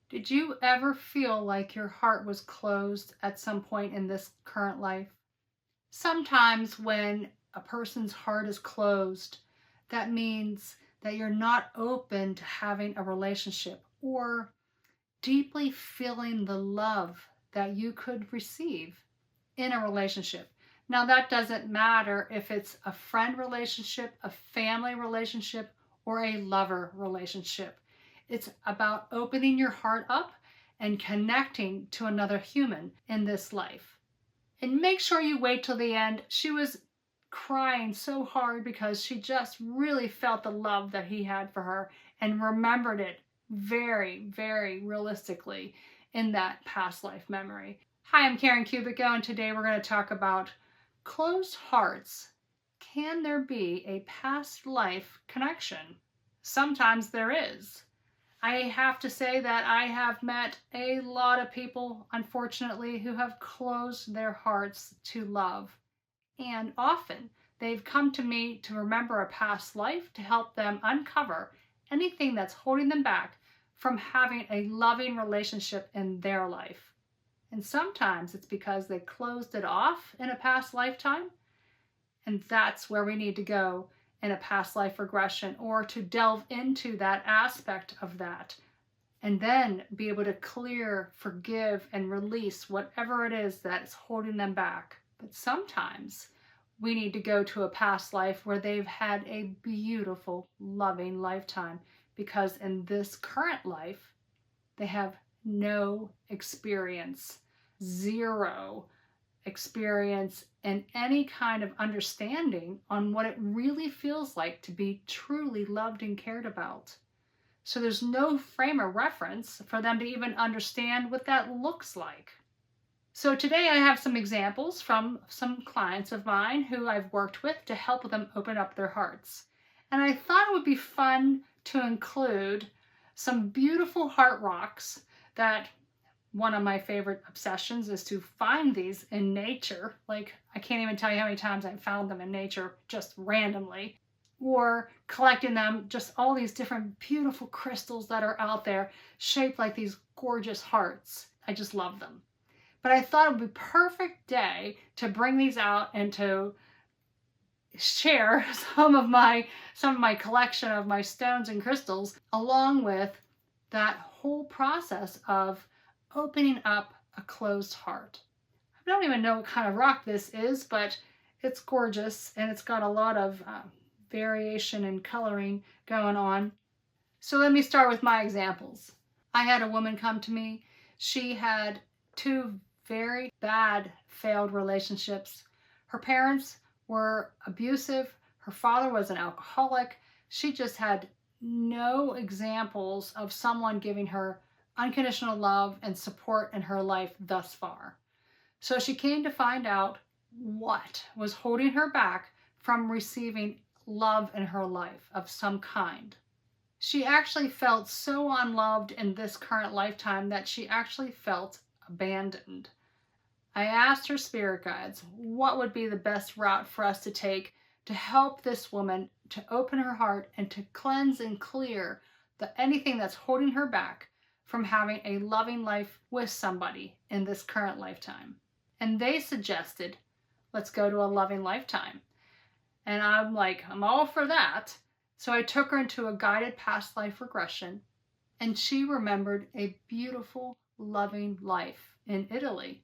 Did you ever feel like your heart was closed at some point in this current life? Sometimes when a person's heart is closed, that means that you're not open to having a relationship or deeply feeling the love that you could receive in a relationship. Now, that doesn't matter if it's a friend relationship, a family relationship, or a lover relationship. It's about opening your heart up and connecting to another human in this life. And make sure you wait till the end. She was crying so hard because she just really felt the love that he had for her and remembered it very, very realistically in that past life memory. Hi, I'm Karen Kubicko, and today we're going to talk about closed hearts. Can there be a past life connection? Sometimes there is. I have to say that I have met a lot of people, unfortunately, who have closed their hearts to love. And often they've come to me to remember a past life to help them uncover anything that's holding them back from having a loving relationship in their life. And sometimes it's because they closed it off in a past lifetime. And that's where we need to go in a past life regression, or to delve into that aspect of that and then be able to clear, forgive, and release whatever it is that's holding them back. But sometimes we need to go to a past life where they've had a beautiful, loving lifetime, because in this current life, they have no experience, zero experience, and any kind of understanding on what it really feels like to be truly loved and cared about. So there's no frame of reference for them to even understand what that looks like. So today I have some examples from some clients of mine who I've worked with to help them open up their hearts. And I thought it would be fun to include some beautiful heart rocks that one of my favorite obsessions is to find these in nature. Like, I can't even tell you how many times I've found them in nature just randomly, or collecting them, just all these different beautiful crystals that are out there shaped like these gorgeous hearts. I just love them. But I thought it would be a perfect day to bring these out and to share some of my collection of my stones and crystals, along with that whole process of opening up a closed heart. I don't even know what kind of rock this is, but it's gorgeous and it's got a lot of variation and coloring going on. So let me start with my examples. I had a woman come to me. She had two very bad failed relationships. Her parents were abusive. Her father was an alcoholic. She just had no examples of someone giving her unconditional love and support in her life thus far. So she came to find out what was holding her back from receiving love in her life of some kind. She actually felt so unloved in this current lifetime that she actually felt abandoned. I asked her spirit guides what would be the best route for us to take to help this woman to open her heart and to cleanse and clear anything that's holding her back from having a loving life with somebody in this current lifetime. And they suggested, let's go to a loving lifetime. And I'm like, I'm all for that. So I took her into a guided past life regression, and she remembered a beautiful, loving life in Italy.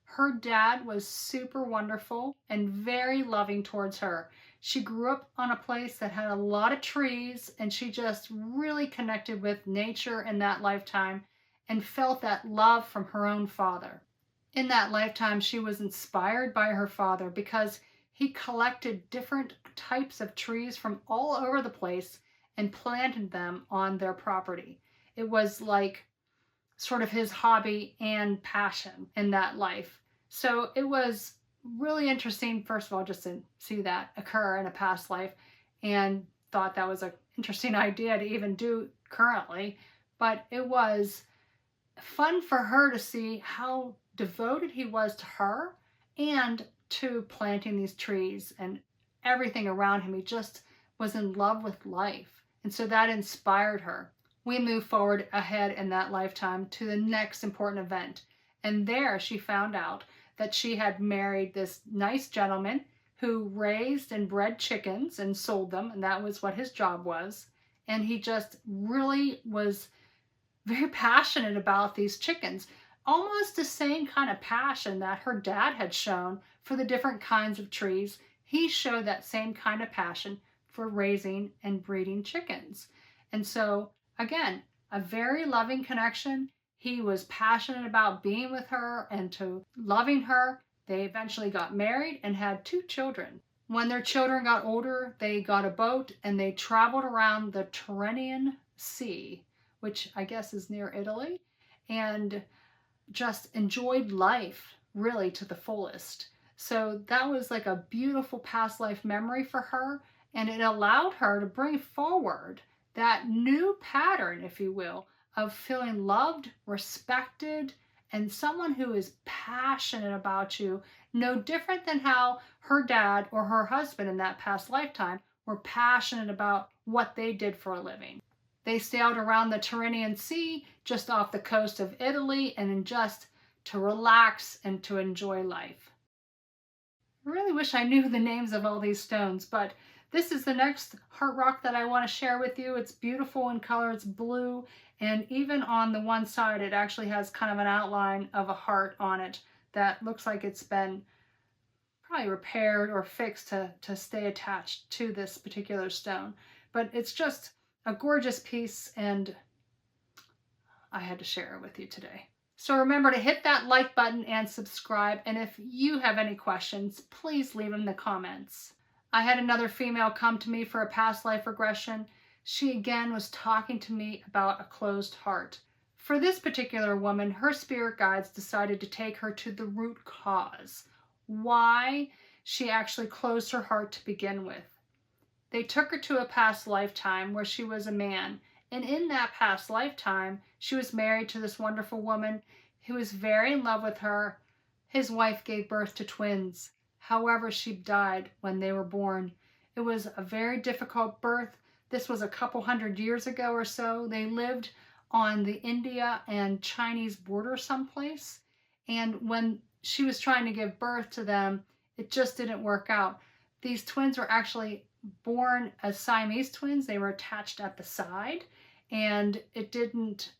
Her dad was super wonderful and very loving towards her. She grew up on a place that had a lot of trees, and she just really connected with nature in that lifetime and felt that love from her own father. In that lifetime, she was inspired by her father because he collected different types of trees from all over the place and planted them on their property. It was like sort of his hobby and passion in that life. So it was really interesting, first of all, just to see that occur in a past life, and thought that was an interesting idea to even do currently. But it was fun for her to see how devoted he was to her and to planting these trees and everything around him. He just was in love with life. And so that inspired her. we move forward ahead in that lifetime to the next important event. And there she found out that she had married this nice gentleman who raised and bred chickens and sold them, and that was what his job was. And he just really was very passionate about these chickens, almost the same kind of passion that her dad had shown for the different kinds of trees. He showed that same kind of passion for raising and breeding chickens. And so, again, a very loving connection. He was passionate about being with her and to loving her. They eventually got married and had 2 children. When their children got older, they got a boat and they traveled around the Tyrrhenian Sea, which I guess is near Italy, and just enjoyed life really to the fullest. So that was like a beautiful past life memory for her, and it allowed her to bring forward that new pattern, if you will, of feeling loved, respected, and someone who is passionate about you, no different than how her dad or her husband in that past lifetime were passionate about what they did for a living. They sailed around the Tyrrhenian Sea just off the coast of Italy and just to relax and to enjoy life. I really wish I knew the names of all these stones, but this is the next heart rock that I want to share with you. It's beautiful in color. It's blue, and even on the one side it actually has kind of an outline of a heart on it that looks like it's been probably repaired or fixed to stay attached to this particular stone. But it's just a gorgeous piece, and I had to share it with you today. So remember to hit that like button and subscribe, and if you have any questions, please leave them in the comments. I had another female come to me for a past life regression. She again was talking to me about a closed heart. For this particular woman, her spirit guides decided to take her to the root cause, why she actually closed her heart to begin with. They took her to a past lifetime where she was a man, and in that past lifetime, she was married to this wonderful woman who was very in love with her. His wife gave birth to twins. However, she died when they were born. It was a very difficult birth. This was a couple hundred years ago or so. They lived on the India and Chinese border someplace. And when she was trying to give birth to them, it just didn't work out. These twins were actually born as Siamese twins. They were attached at the side, and it didn't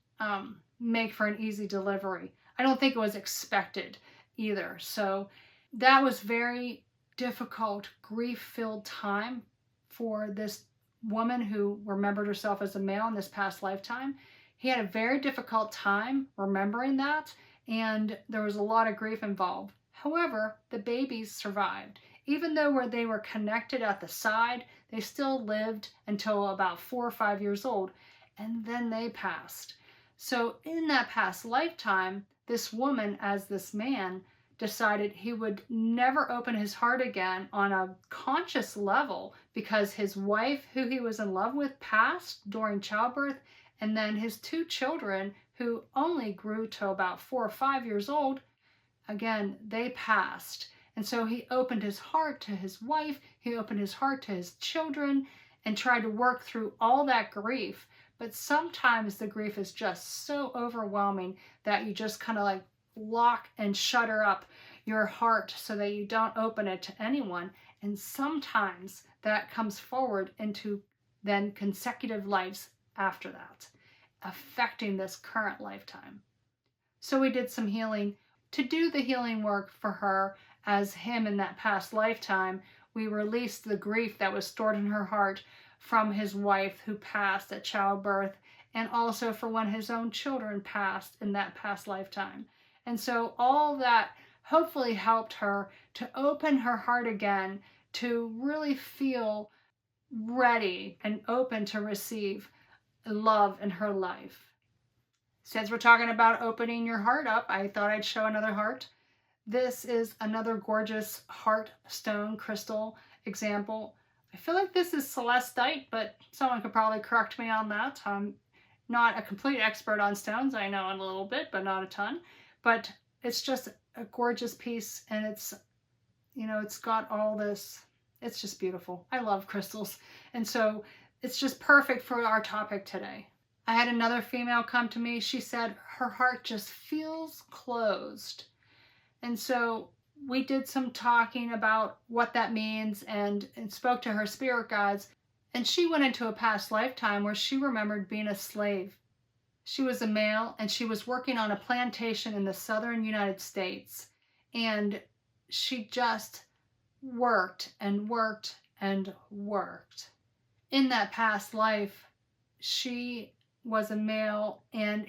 make for an easy delivery. I don't think it was expected either. So that was very difficult, grief-filled time for this woman who remembered herself as a male in this past lifetime. He had a very difficult time remembering that, and there was a lot of grief involved. However, the babies survived. Even though where they were connected at the side, they still lived until about 4 or 5 years old, and then they passed. So in that past lifetime, this woman, as this man, decided he would never open his heart again on a conscious level because his wife, who he was in love with, passed during childbirth, and then his 2 children, who only grew to about 4 or 5 years old, again, they passed. And so he opened his heart to his wife, he opened his heart to his children, and tried to work through all that grief. But sometimes the grief is just so overwhelming that you just kind of like lock and shutter up your heart so that you don't open it to anyone. And sometimes that comes forward into then consecutive lives after that, affecting this current lifetime. So we did some healing. To do the healing work for her as him in that past lifetime, we released the grief that was stored in her heart from his wife who passed at childbirth, and also for when his own children passed in that past lifetime. And so all that hopefully helped her to open her heart again, to really feel ready and open to receive love in her life. Since we're talking about opening your heart up, I thought I'd show another heart. This is another gorgeous heart stone crystal example. I feel like this is celestite, but someone could probably correct me on that. I'm not a complete expert on stones. I know a little bit, but not a ton. But it's just a gorgeous piece, and it's, you know, it's got all this, it's just beautiful. I love crystals. And so it's just perfect for our topic today. I had another female come to me. She said her heart just feels closed. And so we did some talking about what that means and spoke to her spirit guides. And she went into a past lifetime where she remembered being a slave. She was a male and she was working on a plantation in the southern United States. And she just worked and worked and worked. In that past life, she was a male and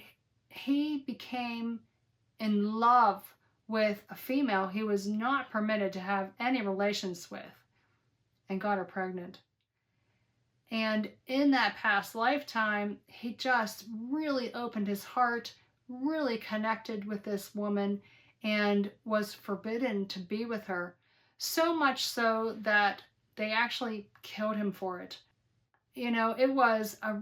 he became in love with a female he was not permitted to have any relations with and got her pregnant. And in that past lifetime, he just really opened his heart, really connected with this woman, and was forbidden to be with her. So much so that they actually killed him for it. You know, it was a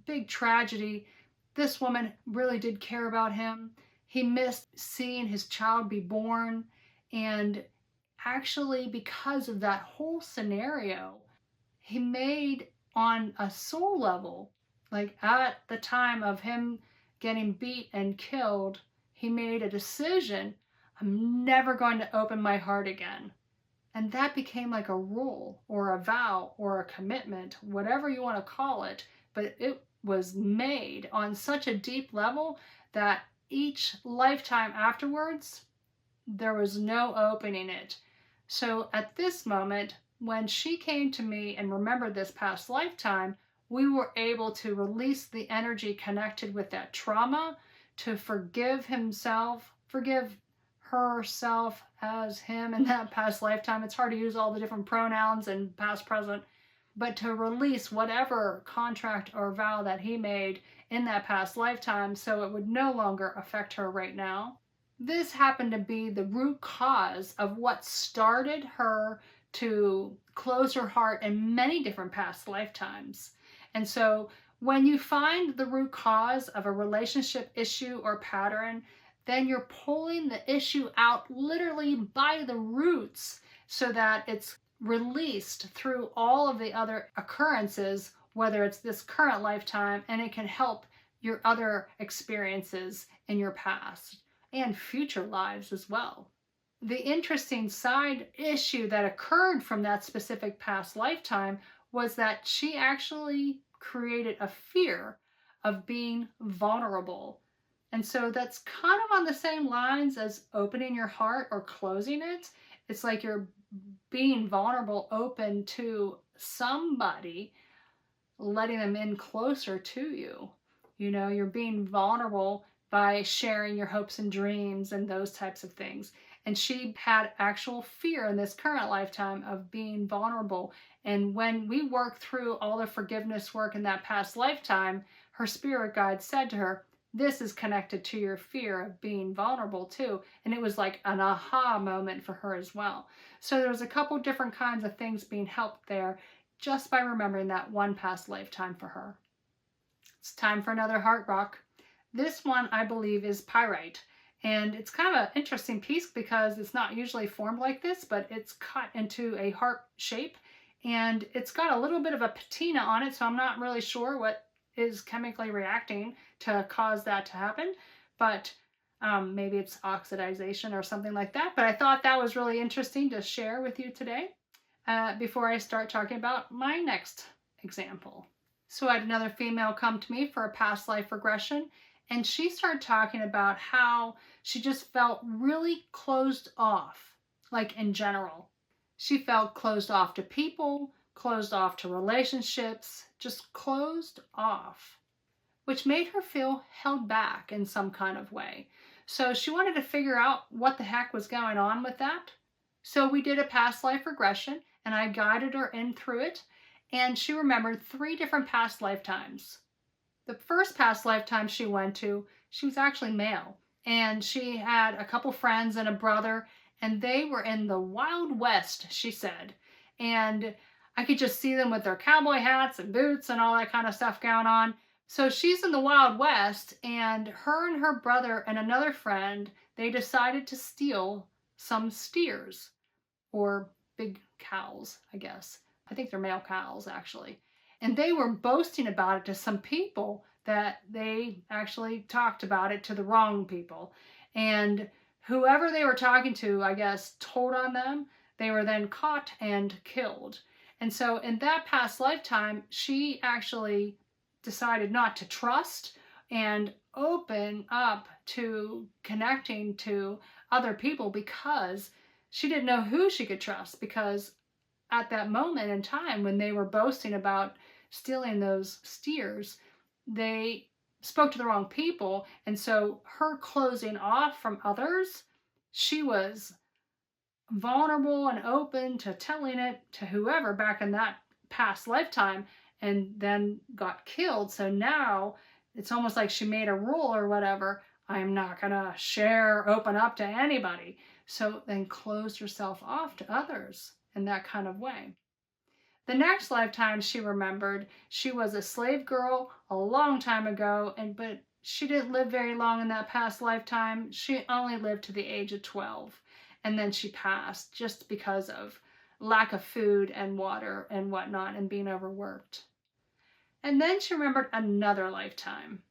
big tragedy. This woman really did care about him. He missed seeing his child be born. And actually, because of that whole scenario, he made on a soul level, like at the time of him getting beat and killed, he made a decision. I'm never going to open my heart again. And that became like a rule or a vow or a commitment, whatever you want to call it. But it was made on such a deep level that each lifetime afterwards, there was no opening it. So at this moment, when she came to me and remembered this past lifetime, we were able to release the energy connected with that trauma, to forgive herself as him in that past lifetime. It's hard to use all the different pronouns and past, present, but to release whatever contract or vow that he made in that past lifetime so it would no longer affect her right now. This happened to be the root cause of what started her to close her heart in many different past lifetimes. And so when you find the root cause of a relationship issue or pattern, then you're pulling the issue out literally by the roots so that it's released through all of the other occurrences, whether it's this current lifetime, and it can help your other experiences in your past and future lives as well. The interesting side issue that occurred from that specific past lifetime was that she actually created a fear of being vulnerable. And so that's kind of on the same lines as opening your heart or closing it. It's like you're being vulnerable, open to somebody, letting them in closer to you. You know, you're being vulnerable by sharing your hopes and dreams and those types of things. And she had actual fear in this current lifetime of being vulnerable. And when we worked through all the forgiveness work in that past lifetime, her spirit guide said to her, this is connected to your fear of being vulnerable too. And it was like an aha moment for her as well. So there was a couple different kinds of things being helped there just by remembering that one past lifetime for her. It's time for another heart rock. This one, I believe, is pyrite. And it's kind of an interesting piece because it's not usually formed like this, but it's cut into a heart shape. And it's got a little bit of a patina on it, so I'm not really sure what is chemically reacting to cause that to happen. But maybe it's oxidization or something like that. But I thought that was really interesting to share with you today before I start talking about my next example. So I had another female come to me for a past life regression. And she started talking about how she just felt really closed off, like in general. She felt closed off to people, closed off to relationships, just closed off, which made her feel held back in some kind of way. So she wanted to figure out what the heck was going on with that. So we did a past life regression and I guided her in through it. And she remembered 3 different past lifetimes. The first past lifetime she went to, she was actually male. And she had a couple friends and a brother, and they were in the Wild West, she said. And I could just see them with their cowboy hats and boots and all that kind of stuff going on. So she's in the Wild West, and her brother and another friend, they decided to steal some steers, or big cows, I guess. I think they're male cows, actually. And they were boasting about it to some people that they actually talked about it to the wrong people. And whoever they were talking to, I guess, told on them. They were then caught and killed. And so in that past lifetime, she actually decided not to trust and open up to connecting to other people because she didn't know who she could trust. Because at that moment in time when they were boasting about stealing those steers, they spoke to the wrong people. And so her closing off from others, she was vulnerable and open to telling it to whoever back in that past lifetime, and then got killed. So now it's almost like she made a rule or whatever. I'm not going to share, open up to anybody. So then closed herself off to others in that kind of way. The next lifetime she remembered, she was a slave girl a long time ago, but she didn't live very long in that past lifetime. She only lived to the age of 12, and then she passed just because of lack of food and water and whatnot and being overworked. And then she remembered another lifetime.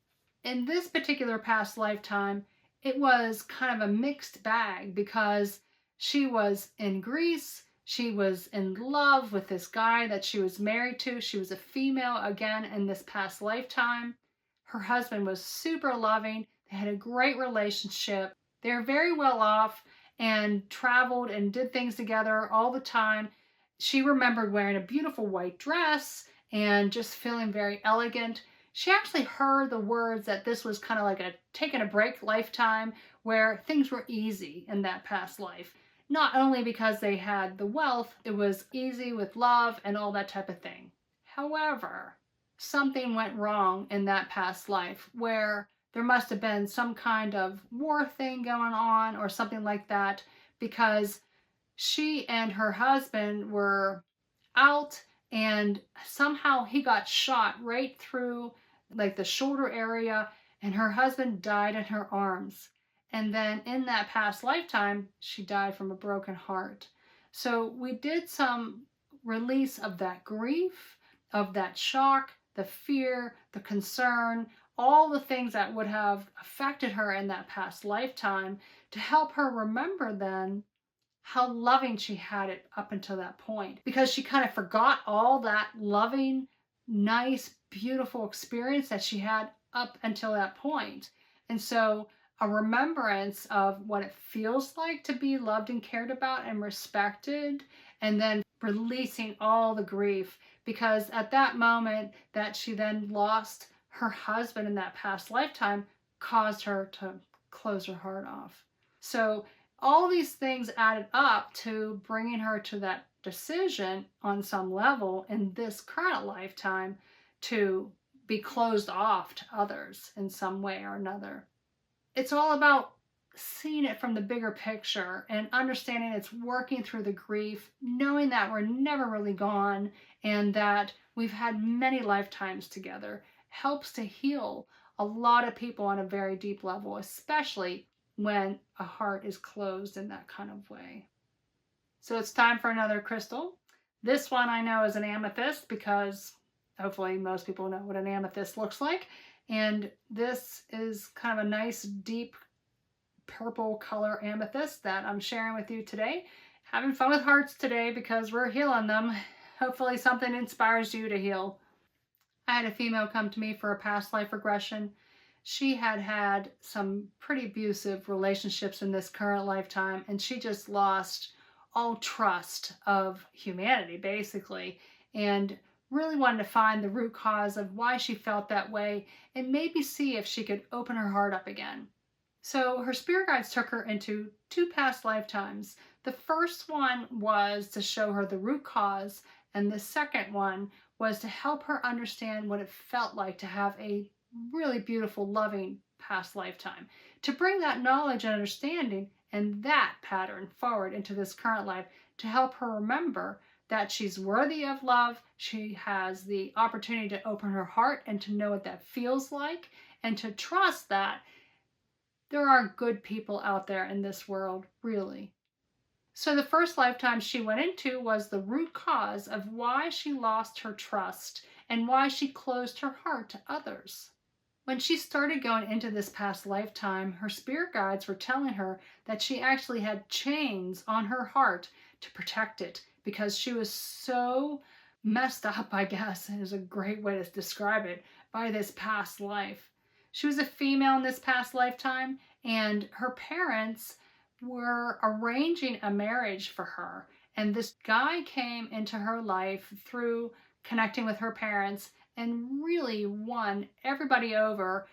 In this particular past lifetime, it was kind of a mixed bag because she was in Greece. She was in love with this guy that she was married to. She was a female again in this past lifetime. Her husband was super loving. They had a great relationship. They were very well off and traveled and did things together all the time. She remembered wearing a beautiful white dress and just feeling very elegant. She actually heard the words that this was kind of like a taking a break lifetime where things were easy in that past life. Not only because they had the wealth, it was easy with love and all that type of thing. However, something went wrong in that past life where there must have been some kind of war thing going on or something like that, because she and her husband were out and somehow he got shot right through like the shoulder area, and her husband died in her arms. And then in that past lifetime, she died from a broken heart. So we did some release of that grief, of that shock, the fear, the concern, all the things that would have affected her in that past lifetime to help her remember then how loving she had it up until that point. Because she kind of forgot all that loving, nice, beautiful experience that she had up until that point. And so a remembrance of what it feels like to be loved and cared about and respected, and then releasing all the grief, because at that moment that she then lost her husband in that past lifetime caused her to close her heart off. So all these things added up to bringing her to that decision on some level in this current lifetime to be closed off to others in some way or another. It's all about seeing it from the bigger picture and understanding it's working through the grief, knowing that we're never really gone and that we've had many lifetimes together helps to heal a lot of people on a very deep level, especially when a heart is closed in that kind of way. So it's time for another crystal. This one I know is an amethyst because hopefully most people know what an amethyst looks like. And this is kind of a nice deep purple color amethyst that I'm sharing with you today. Having fun with hearts today because we're healing them. Hopefully something inspires you to heal. I had a female come to me for a past life regression. She had had some pretty abusive relationships in this current lifetime, and she just lost all trust of humanity, basically, and really wanted to find the root cause of why she felt that way and maybe see if she could open her heart up again. So her spirit guides took her into 2 past lifetimes. The first one was to show her the root cause, and the second one was to help her understand what it felt like to have a really beautiful, loving past lifetime. To bring that knowledge and understanding and that pattern forward into this current life to help her remember that she's worthy of love. She has the opportunity to open her heart and to know what that feels like, and to trust that there are good people out there in this world, really. So the first lifetime she went into was the root cause of why she lost her trust and why she closed her heart to others. When she started going into this past lifetime, her spirit guides were telling her that she actually had chains on her heart to protect it because she was so messed up, I guess, is a great way to describe it, by this past life. She was a female in this past lifetime, and her parents were arranging a marriage for her. And this guy came into her life through connecting with her parents and really won everybody over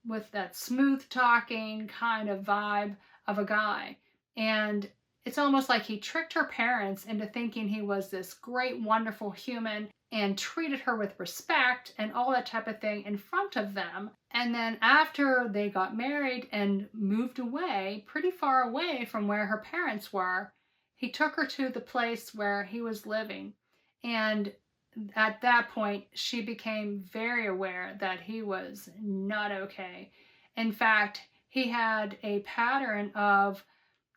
with that smooth talking kind of vibe of a guy. And it's almost like he tricked her parents into thinking he was this great, wonderful human and treated her with respect and all that type of thing in front of them. And then after they got married and moved away, pretty far away from where her parents were, he took her to the place where he was living. And at that point, she became very aware that he was not okay. In fact, he had a pattern of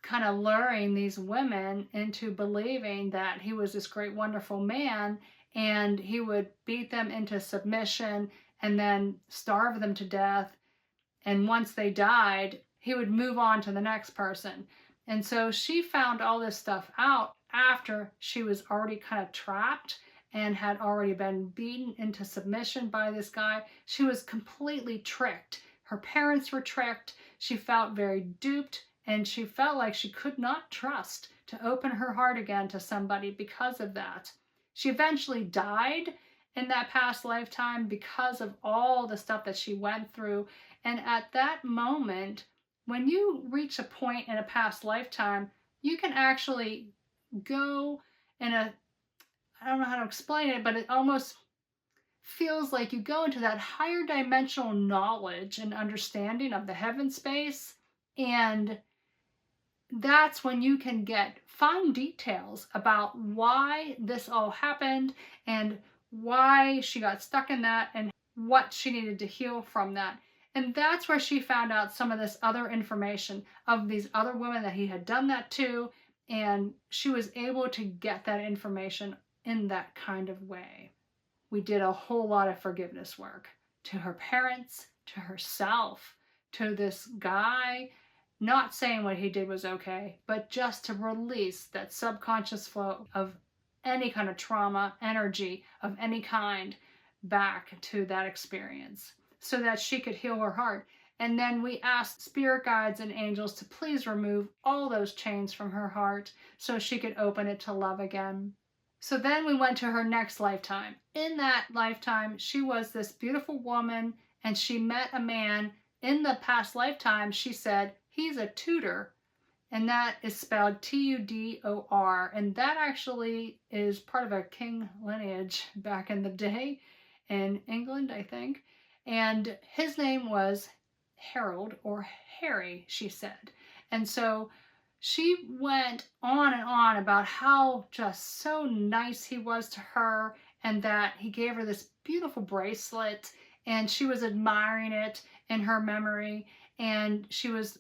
kind of luring these women into believing that he was this great, wonderful man, and he would beat them into submission and then starve them to death. And once they died, he would move on to the next person. And so she found all this stuff out after she was already kind of trapped and had already been beaten into submission by this guy. She was completely tricked. Her parents were tricked. She felt very duped, and she felt like she could not trust to open her heart again to somebody because of that. She eventually died in that past lifetime because of all the stuff that she went through. And at that moment, when you reach a point in a past lifetime, you can actually go in a, I don't know how to explain it, but it almost feels like you go into that higher dimensional knowledge and understanding of the heaven space. And that's when you can get fine details about why this all happened and why she got stuck in that and what she needed to heal from that. And that's where she found out some of this other information of these other women that he had done that to. And she was able to get that information in that kind of way. We did a whole lot of forgiveness work to her parents, to herself, to this guy. Not saying what he did was okay, but just to release that subconscious flow of any kind of trauma, energy of any kind back to that experience so that she could heal her heart. And then we asked spirit guides and angels to please remove all those chains from her heart so she could open it to love again. So then we went to her next lifetime. In that lifetime, she was this beautiful woman, and she met a man. In the past lifetime, she said, he's a tutor, and that is spelled Tudor, and that actually is part of a king lineage back in the day in England, I think. And his name was Harold, or Harry, she said. And so she went on and on about how just so nice he was to her, and that he gave her this beautiful bracelet, and she was admiring it in her memory, and she was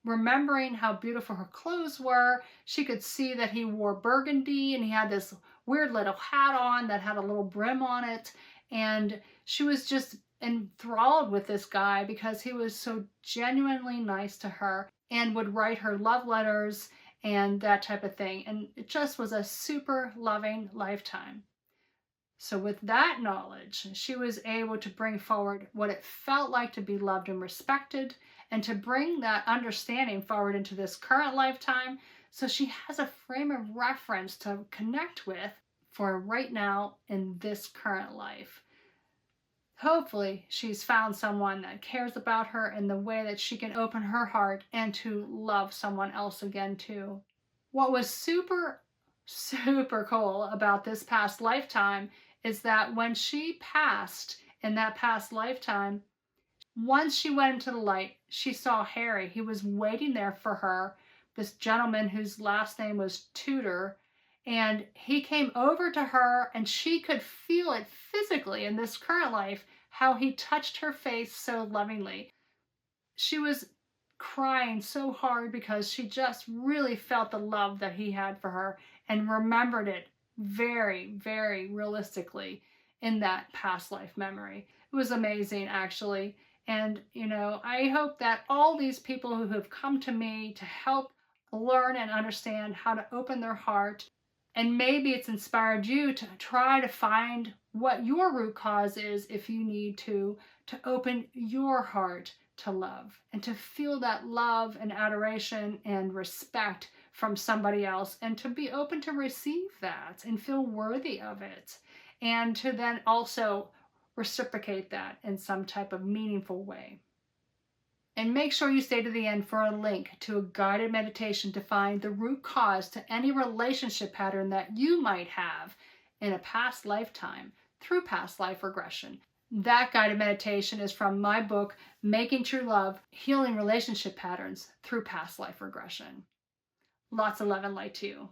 remembering how beautiful her clothes were. She could see that he wore burgundy, and he had this weird little hat on that had a little brim on it, and she was just enthralled with this guy because he was so genuinely nice to her and would write her love letters and that type of thing. And it just was a super loving lifetime. So with that knowledge, she was able to bring forward what it felt like to be loved and respected, and to bring that understanding forward into this current lifetime, so she has a frame of reference to connect with for right now in this current life. Hopefully, she's found someone that cares about her in the way that she can open her heart and to love someone else again too. What was super, super cool about this past lifetime is that when she passed in that past lifetime, once she went into the light, she saw Harry. He was waiting there for her, this gentleman whose last name was Tudor, and he came over to her, and she could feel it physically in this current life, how he touched her face so lovingly. She was crying so hard because she just really felt the love that he had for her and remembered it very, very realistically in that past life memory. It was amazing, actually. And, I hope that all these people who have come to me to help learn and understand how to open their heart, and maybe it's inspired you to try to find what your root cause is if you need to open your heart to love and to feel that love and adoration and respect from somebody else, and to be open to receive that and feel worthy of it, and to then also reciprocate that in some type of meaningful way. And make sure you stay to the end for a link to a guided meditation to find the root cause to any relationship pattern that you might have in a past lifetime through past life regression. That guided meditation is from my book, Making True Love, Healing Relationship Patterns Through Past Life Regression. Lots of love and light to you.